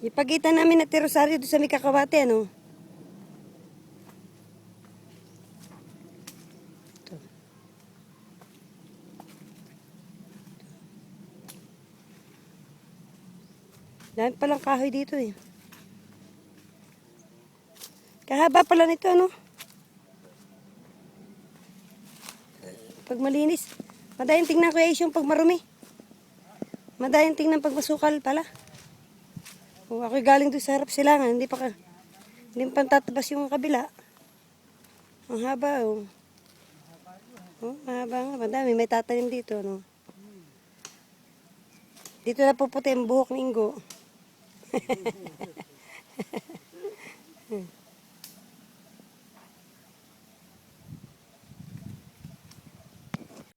Ipagkita namin na Rosario doon sa may Kakawate, ano? Ito. Dami palang kahoy dito eh. Kahaba pala nito, ano? Pag malinis. Madaling tingnan ko yung pag marumi. Madaling tingnan pag masukal pala. O, ako'y galing doon sa harap silangan. Hindi pa tatabas yung kabila. Ang haba, oh. Oh, mahaba nga. Madami. May tatanim dito, no? Dito na puputi ang buhok ni Ingo.